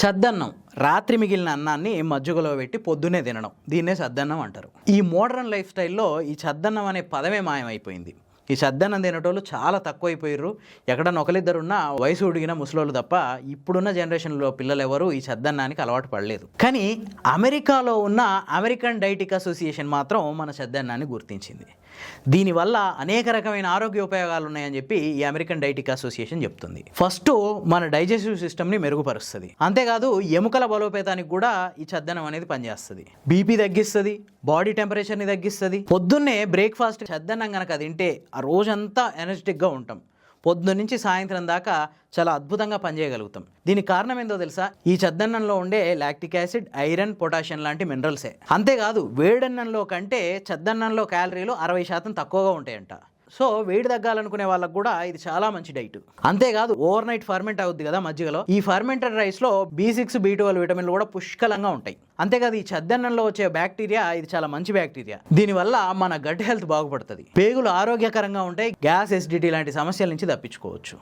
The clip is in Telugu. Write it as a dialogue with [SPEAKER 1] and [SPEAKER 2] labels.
[SPEAKER 1] చద్దన్నం రాత్రి మిగిలిన అన్నాన్ని మజ్జిగలో పెట్టి పొద్దునే తినడం, దీన్నే చద్దన్నం అంటారు. ఈ మోడర్న్ లైఫ్ స్టైల్లో ఈ చద్దన్నం అనే పదమే మాయమైపోయింది. ఈ చద్దన్నం తినేటోళ్ళు చాలా తక్కువైపోయారు. ఎక్కడన్నా ఒకరిద్దరున్న వయసు ఉడిగిన ముసలోళ్ళు తప్ప ఇప్పుడున్న జనరేషన్లో పిల్లలు ఎవరు ఈ చద్దన్నానికి అలవాటు పడలేదు. కానీ అమెరికాలో ఉన్న అమెరికన్ డైటిక్ అసోసియేషన్ మాత్రం మన చద్దన్నాన్ని గుర్తించింది. దీనివల్ల అనేక రకమైన ఆరోగ్య ఉపయోగాలు ఉన్నాయని చెప్పి ఈ అమెరికన్ డైటిక్ అసోసియేషన్ చెప్తుంది. ఫస్ట్ మన డైజెస్టివ్ సిస్టమ్ని మెరుగుపరుస్తుంది. అంతేకాదు ఎముకల బలోపేతానికి కూడా ఈ చద్దన్నం అనేది పనిచేస్తుంది. బీపీ తగ్గిస్తుంది, బాడీ టెంపరేచర్ని తగ్గిస్తుంది. పొద్దున్నే బ్రేక్ఫాస్ట్ చద్దన్నం కనుక తింటే ఆ రోజంతా ఎనర్జెటిక్గా ఉంటాం. పొద్దున్న నుంచి సాయంత్రం దాకా చాలా అద్భుతంగా పనిచేయగలుగుతాం. దీనికి కారణం ఏందో తెలుసా? ఈ చద్దన్నంలో ఉండే లాక్టిక్ యాసిడ్, ఐరన్, పొటాషియం లాంటి మినరల్సే. అంతేకాదు వేడన్నంలో కంటే చద్దన్నంలో క్యాలరీలు 60% తక్కువగా ఉంటాయంట. సో వేడి తగ్గాలనుకునే వాళ్ళకు కూడా ఇది చాలా మంచి డైట్. అంతేకాదు ఓవర్ నైట్ ఫర్మెంట్ అవుద్ది కదా మజ్జిగలో, ఈ ఫర్మెంటెడ్ రైస్లో B6, B12 విటమిన్లు కూడా పుష్కలంగా ఉంటాయి. అంతేకాదు ఈ చద్దన్నంలో వచ్చే బ్యాక్టీరియా ఇది చాలా మంచి బ్యాక్టీరియా. దీనివల్ల మన గట్ హెల్త్ బాగుపడుతుంది, పేగులు ఆరోగ్యకరంగా ఉంటాయి, గ్యాస్, ఎసిడిటీ లాంటి సమస్యల నుంచి తప్పించుకోవచ్చు.